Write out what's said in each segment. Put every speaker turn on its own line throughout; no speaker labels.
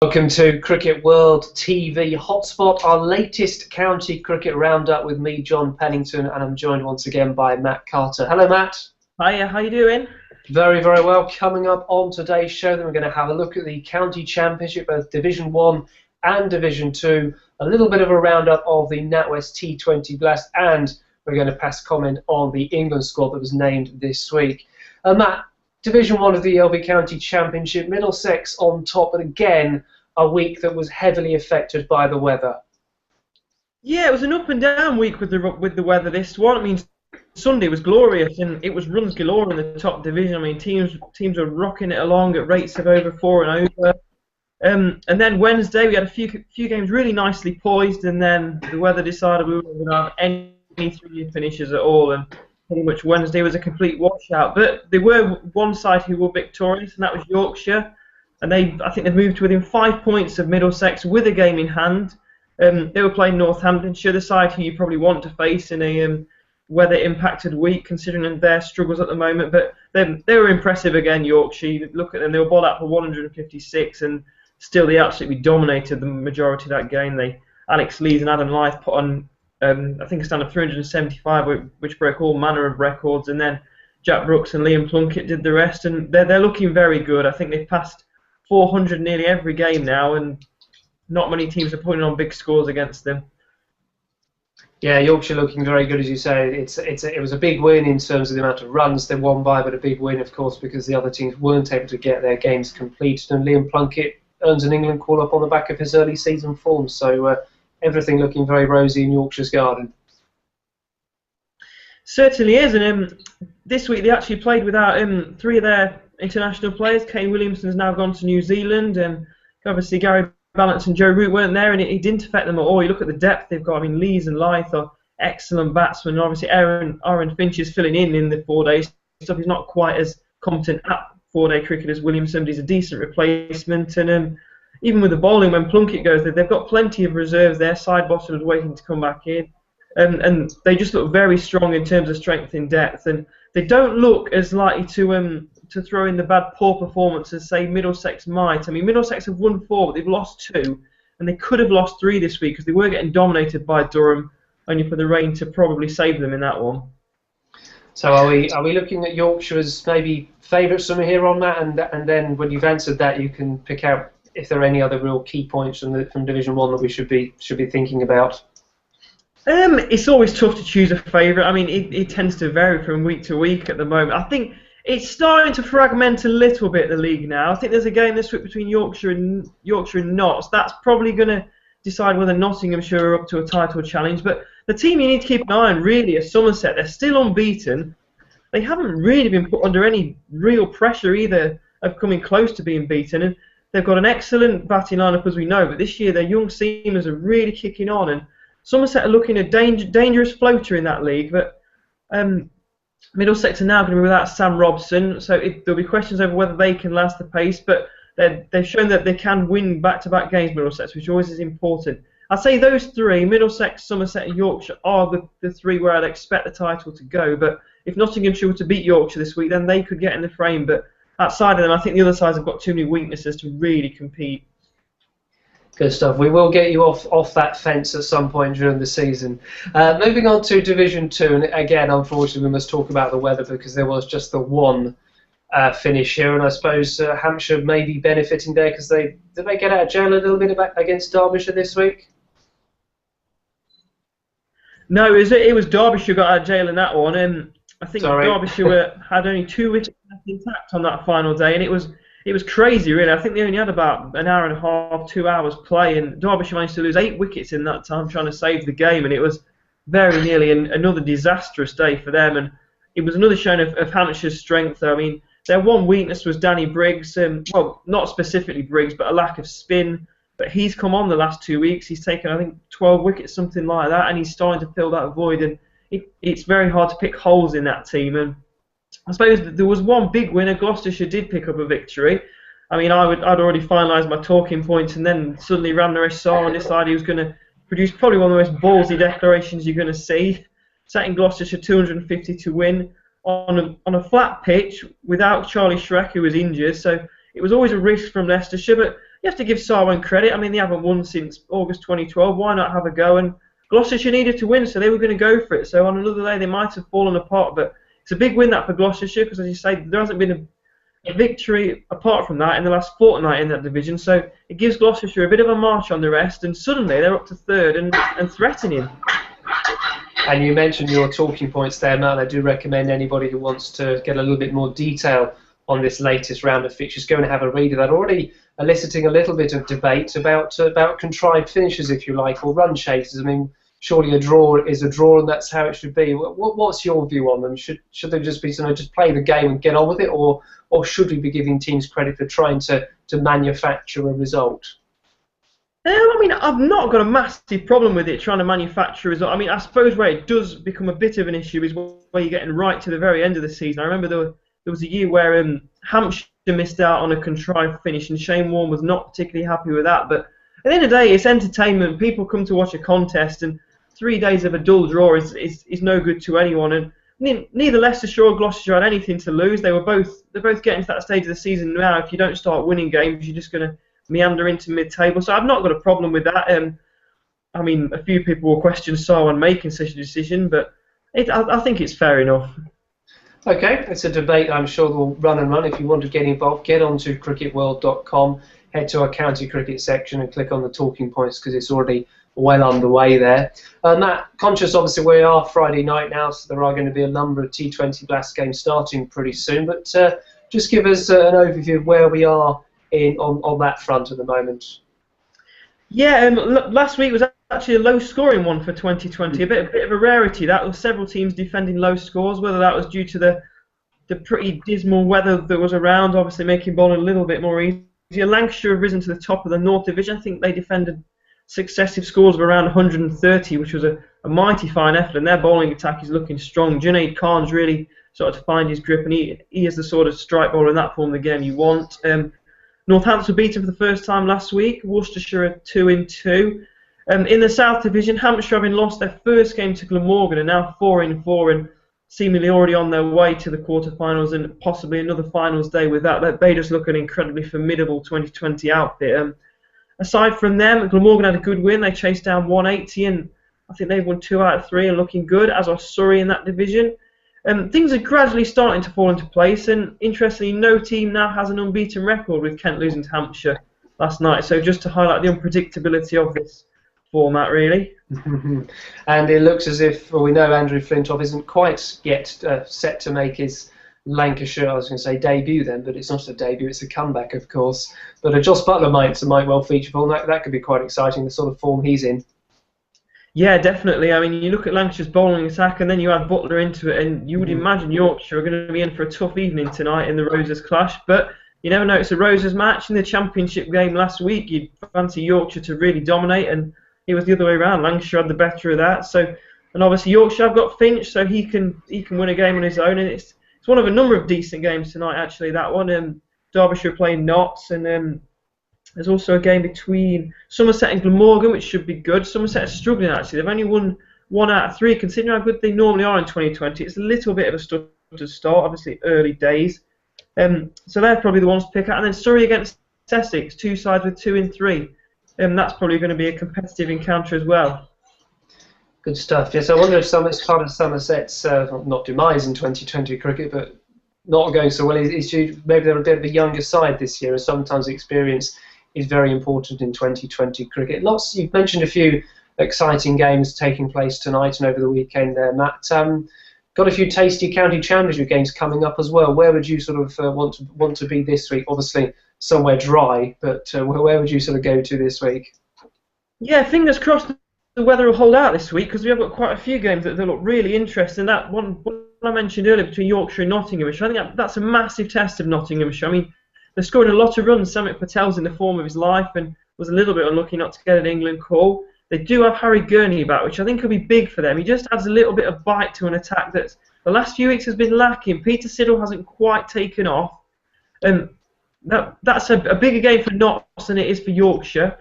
Welcome to Cricket World TV Hotspot, our latest county cricket roundup with me, John Pennington, and I'm joined once again by Matt Carter. Hello, Matt.
Hiya, how you doing?
Very, very well. Coming up on today's show, then we're going to have a look at the County Championship, both Division 1 and Division 2, a little bit of a roundup of the NatWest T20 Blast, and we're going to pass comment on the England squad that was named this week. Matt, Division 1 of the LV County Championship, Middlesex on top, and again, a week that was heavily affected by the weather.
Yeah, it was an up and down week with the weather. This one, I mean, Sunday was glorious, and it was runs galore in the top division. I mean, teams were rocking it along at rates of over 4 and over. And then Wednesday, we had a few games really nicely poised, and then the weather decided we weren't going to have any 3-year finishes at all, and pretty much Wednesday was a complete washout. But there were one side who were victorious, and that was Yorkshire. And I think they've moved to within 5 points of Middlesex with a game in hand. They were playing Northamptonshire, the side who you probably want to face in a weather-impacted week, considering their struggles at the moment. But they were impressive again, Yorkshire. You look at them, they were bowled out for 156, and still they absolutely dominated the majority of that game. Alex Lees and Adam Lyth put on, I think, a stand of 375, which broke all manner of records. And then Jack Brooks and Liam Plunkett did the rest, and they're looking very good. I think they've passed 400 nearly every game now, and not many teams are putting on big scores against them.
Yeah, Yorkshire looking very good, as you say. It was a big win in terms of the amount of runs they won by, but a big win, of course, because the other teams weren't able to get their games completed. And Liam Plunkett earns an England call-up on the back of his early season form, so everything looking very rosy in Yorkshire's garden.
Certainly is, and this week they actually played without 3 of their international players. Kane Williamson's now gone to New Zealand, and obviously Gary Balance and Joe Root weren't there, and it didn't affect them at all. You look at the depth they've got. I mean, Lees and Lyth are excellent batsmen, and obviously Aaron Finch is filling in the 4 days stuff. He's not quite as competent at 4-day cricket as Williamson, but he's a decent replacement. And even with the bowling, when Plunkett goes there, they've got plenty of reserves there. Side bottoms waiting to come back in. And they just look very strong in terms of strength in depth, and they don't look as likely to throw in the poor performance as, say, Middlesex might. I mean, Middlesex have won 4, but they've lost 2, and they could have lost 3 this week because they were getting dominated by Durham, only for the rain to probably save them in that one.
So are we looking at Yorkshire as maybe favourites from here on that, and then when you've answered that, you can pick out if there are any other real key points from Division 1 that we should be thinking about?
It's always tough to choose a favourite. I mean, it tends to vary from week to week at the moment. I think it's starting to fragment a little bit, the league now. I think there's a game this week between Yorkshire and Notts. That's probably going to decide whether Nottinghamshire are up to a title challenge. But the team you need to keep an eye on really is Somerset. They're still unbeaten. They haven't really been put under any real pressure either of coming close to being beaten. And they've got an excellent batting lineup, as we know. But this year their young seamers are really kicking on, and Somerset are looking a dangerous floater in that league, but Middlesex are now going to be without Sam Robson, so there'll be questions over whether they can last the pace, but they've shown that they can win back-to-back games, Middlesex, which always is important. I'd say those 3, Middlesex, Somerset and Yorkshire, are the 3 where I'd expect the title to go, but if Nottinghamshire were to beat Yorkshire this week, then they could get in the frame, but outside of them, I think the other sides have got too many weaknesses to really compete.
Good stuff. We will get you off that fence at some point during the season. Moving on to Division 2, and again, unfortunately, we must talk about the weather because there was just the one finish here, and I suppose Hampshire may be benefiting there because did they get out of jail a little bit against Derbyshire this week?
No, it was Derbyshire got out of jail in that one, and I think Derbyshire had only 2 wickets intact on that final day, and it was crazy, really. I think they only had about an hour and a half, 2 hours play, and Derbyshire managed to lose 8 wickets in that time trying to save the game, and it was very nearly another disastrous day for them, and it was another showing of Hampshire's strength. I mean, their one weakness was Danny Briggs, well, not specifically Briggs, but a lack of spin, but he's come on the last 2 weeks. He's taken, I think, 12 wickets, something like that, and he's starting to fill that void, and it's very hard to pick holes in that team, and I suppose there was one big winner. Gloucestershire did pick up a victory. I mean, I'd already finalised my talking points, and then suddenly Ramnaresh Sar decided he was going to produce probably one of the most ballsy declarations you're going to see. Setting Gloucestershire 250 to win on a flat pitch without Charlie Shrek, who was injured. So it was always a risk from Leicestershire. But you have to give Sarwan credit. I mean, they haven't won since August 2012. Why not have a go? And Gloucestershire needed to win, so they were going to go for it. So on another day, they might have fallen apart, but it's a big win that for Gloucestershire, because as you say, there hasn't been a victory apart from that in the last fortnight in that division. So it gives Gloucestershire a bit of a march on the rest, and suddenly they're up to third and threatening.
And you mentioned your talking points there, Matt. I do recommend anybody who wants to get a little bit more detail on this latest round of fixtures, go and have a read of that. Already eliciting a little bit of debate about contrived finishes, if you like, or run chases. I mean, surely a draw is a draw, and that's how it should be. What's your view on them? Should they just be just play the game and get on with it, or should we be giving teams credit for trying to manufacture a result?
I mean, I've not got a massive problem with it trying to manufacture a result. I mean, I suppose where it does become a bit of an issue is where you're getting right to the very end of the season. I remember there was a year where Hampshire missed out on a contrived finish, and Shane Warne was not particularly happy with that. But at the end of the day, it's entertainment. People come to watch a contest, and 3 days of a dull draw is no good to anyone. And neither Leicestershire or Gloucestershire had anything to lose. They're both getting to that stage of the season now. If you don't start winning games, you're just going to meander into mid-table. So I've not got a problem with that. I mean, a few people will question Sarwan making such a decision, but I think it's fair enough.
Okay, it's a debate I'm sure will run and run. If you want to get involved, get onto cricketworld.com, head to our county cricket section and click on the talking points, because it's already well underway there. Matt, conscious obviously we are Friday night now, so there are going to be a number of T20 Blast games starting pretty soon, but just give us an overview of where we are on that front at the moment.
Yeah, last week was actually a low-scoring one for 2020, a bit of a rarity. That was several teams defending low scores, whether that was due to the pretty dismal weather that was around, obviously making bowling a little bit more easier. Lancashire have risen to the top of the North Division. I think they defended successive scores of around 130, which was a mighty fine effort, and their bowling attack is looking strong. Junaid Khan's really started to find his grip, and he is the sort of strike bowler in that form of the game you want. Northampton were beaten for the first time last week. Worcestershire are 2-2. In the South Division, Hampshire, having lost their first game to Glamorgan, are now 4-4 and seemingly already on their way to the quarterfinals and possibly another finals day with that. They just look an incredibly formidable 2020 outfit. Aside from them, Glamorgan had a good win. They chased down 180, and I think they've won 2 out of 3 and looking good, as are Surrey in that division. Things are gradually starting to fall into place, and interestingly, no team now has an unbeaten record, with Kent losing to Hampshire last night. So just to highlight the unpredictability of this format, really.
And it looks as if, well, we know Andrew Flintoff isn't quite yet set to make his Lancashire, I was going to say debut then, but it's not a debut, it's a comeback, of course. But Joss Butler might well feature for him. That could be quite exciting, the sort of form he's in.
Yeah, definitely. I mean, you look at Lancashire's bowling attack, and then you add Butler into it, and you would imagine Yorkshire are going to be in for a tough evening tonight in the Roses clash. But you never know, it's a Roses match. In the Championship game last week, you'd fancy Yorkshire to really dominate, and it was the other way around. Lancashire had the better of that. And obviously Yorkshire have got Finch, so he can win a game on his own, and it's one of a number of decent games tonight. Actually, that one. Derbyshire playing Notts, and there's also a game between Somerset and Glamorgan, which should be good. Somerset are struggling, actually. They've only won 1 out of 3. Considering how good they normally are in 2020, it's a little bit of a stuttered start, obviously early days. So they're probably the ones to pick out. And then Surrey against Essex, 2 sides with 2 in 3. That's probably going to be a competitive encounter as well.
Good stuff. Yes, I wonder if it's part of Somerset's, not demise in 2020 cricket, but not going so well. Maybe they're a bit of a younger side this year, and sometimes experience is very important in 2020 cricket. You've mentioned a few exciting games taking place tonight and over the weekend there, Matt. Got a few tasty county championship games coming up as well. Where would you sort of want to be this week? Obviously somewhere dry, but where would you sort of go to this week?
Yeah, fingers crossed the weather will hold out this week, because we have got quite a few games that look really interesting. That one I mentioned earlier between Yorkshire and Nottinghamshire, I think that's a massive test of Nottinghamshire. I mean, they're scoring a lot of runs. Samit Patel's in the form of his life and was a little bit unlucky not to get an England call. They do have Harry Gurney back, which I think could be big for them. He just adds a little bit of bite to an attack that the last few weeks has been lacking. Peter Siddle hasn't quite taken off. That's a bigger game for Notts than it is for Yorkshire.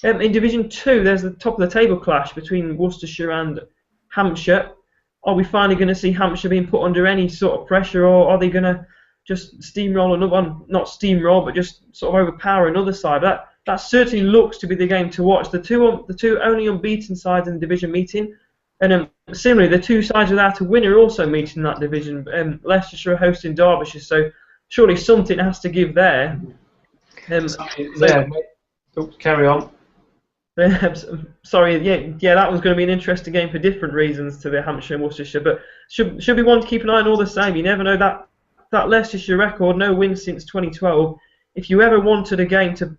In Division 2, there's the top of the table clash between Worcestershire and Hampshire. Are we finally going to see Hampshire being put under any sort of pressure, or are they going to just steamroll another one? Not steamroll, but just sort of overpower another side. that certainly looks to be the game to watch. The two only unbeaten sides in the division meeting, and similarly, the two sides without a winner also meet in that division. Leicestershire are hosting Derbyshire, so surely something has to give there.
Carry on.
Sorry, yeah, that was going to be an interesting game for different reasons to the Hampshire and Worcestershire, but should be one to keep an eye on all the same. You never know that Leicestershire record, no wins since 2012. If you ever wanted a game to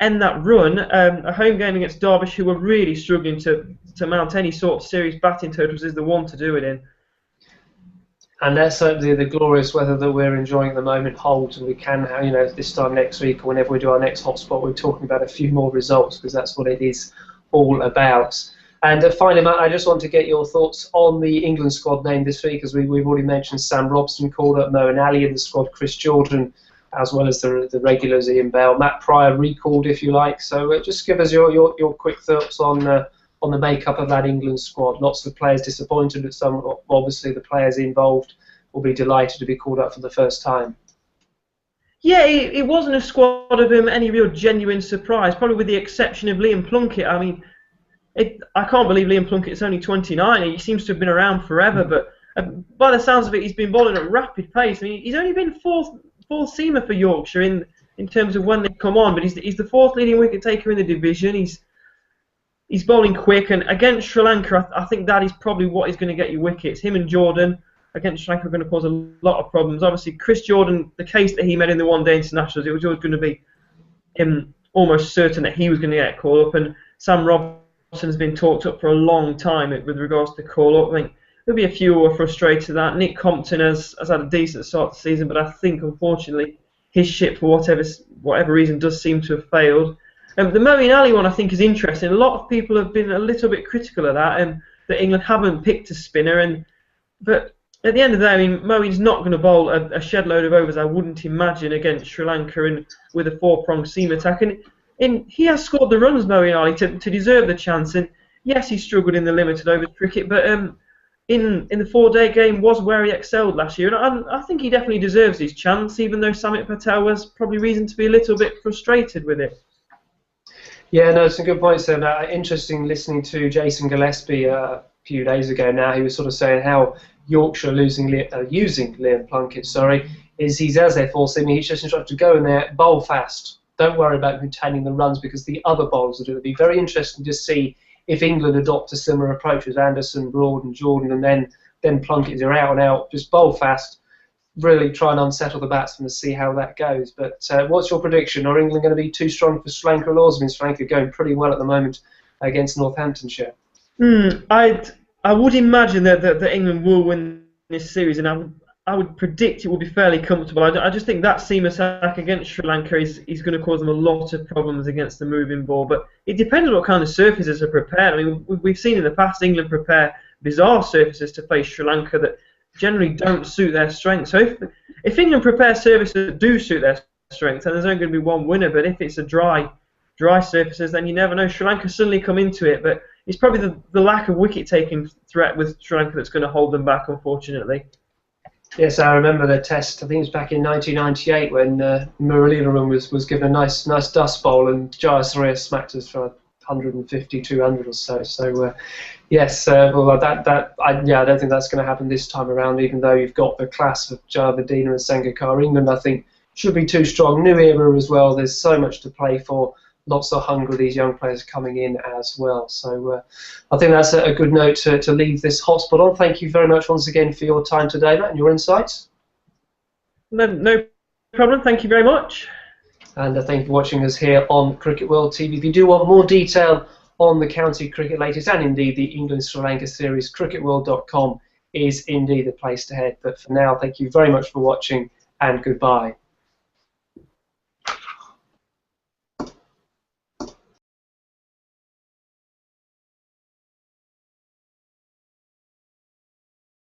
end that run, a home game against Derbyshire, who were really struggling to mount any sort of serious batting totals, is the one to do it in.
And that's certainly the glorious weather that we're enjoying at the moment holds, and we can, this time next week or whenever we do our next hotspot, we're talking about a few more results because that's what it is all about. And finally, Matt, I just want to get your thoughts on the England squad named this week, as we've already mentioned Sam Robson called up, Mo and Ali in the squad, Chris Jordan, as well as the regulars Ian Bell, Matt Pryor recalled, if you like. So just give us your quick thoughts on the makeup of that England squad. Lots of players disappointed, but some, obviously the players involved will be delighted to be called up for the first time.
Yeah, it wasn't a squad of any real genuine surprise, probably with the exception of Liam Plunkett. I mean, I can't believe Liam Plunkett's only 29. He seems to have been around forever, but by the sounds of it, he's been bowling at rapid pace. I mean, he's only been fourth seamer for Yorkshire in terms of when they come on, but he's the fourth leading wicket taker in the division. He's bowling quick, and against Sri Lanka, I think that is probably what is going to get you wickets. Him and Jordan against Sri Lanka are going to cause a lot of problems. Obviously, Chris Jordan, the case that he made in the one-day internationals, it was always going to be almost certain that he was going to get called up, and Sam Robson has been talked up for a long time with regards to call-up. I think there'll be a few who are frustrated at that. Nick Compton has had a decent start to the season, but I think, unfortunately, his ship, for whatever reason, does seem to have failed. The Moeen Ali one, I think, is interesting. A lot of people have been a little bit critical of that, that England haven't picked a spinner. But at the end of the day, I mean, Moeen's not going to bowl a shed load of overs, I wouldn't imagine, against Sri Lanka and with a four-pronged seam attack. And he has scored the runs, Moeen Ali, to deserve the chance. And yes, he struggled in the limited overs cricket, but in the four-day game was where he excelled last year. And I think he definitely deserves his chance, even though Samit Patel was probably reason to be a little bit frustrated with it.
Yeah, no, some good points there. Interesting listening to Jason Gillespie a few days ago now. He was sort of saying how Yorkshire using Liam Plunkett, is he's as their fourth seamer. He's just instructed to go in there, bowl fast. Don't worry about containing the runs because the other bowlers will do it. It'll be very interesting to see if England adopt a similar approach as Anderson, Broad and Jordan, and then Plunkett are out and out. Just bowl fast. Really try and unsettle the batsmen to see how that goes. But what's your prediction? Are England going to be too strong for Sri Lanka Laws? I mean, Sri Lanka going pretty well at the moment against Northamptonshire.
I would imagine that England will win this series, and I would predict it will be fairly comfortable. I just think that seam attack against Sri Lanka is going to cause them a lot of problems against the moving ball. But it depends on what kind of surfaces are prepared. I mean, we've seen in the past England prepare bizarre surfaces to face Sri Lanka that generally don't suit their strength. So if England prepare surfaces that do suit their strength, then there's only going to be one winner. But if it's a dry surfaces, then you never know. Sri Lanka suddenly come into it, but it's probably the lack of wicket-taking threat with Sri Lanka that's going to hold them back, unfortunately.
Yes, I remember the test. I think it was back in 1998 when Muralitharan was given a nice dust bowl, and Jayasuriya smacked us for 150, 200 or so. So yes, well, I don't think that's going to happen this time around. Even though you've got the class of Javadina and Sangakkar, England, I think, should be too strong. New era as well. There's so much to play for. Lots of hunger. These young players coming in as well. So I think that's a good note to leave this hotspot on. Thank you very much once again for your time today, Matt, and your insights.
No problem. Thank you very much.
And thank you for watching us here on Cricket World TV. If you do want more detail on the county cricket latest and indeed the England-Sri Lanka series, cricketworld.com is indeed the place to head. But for now, thank you very much for watching and goodbye.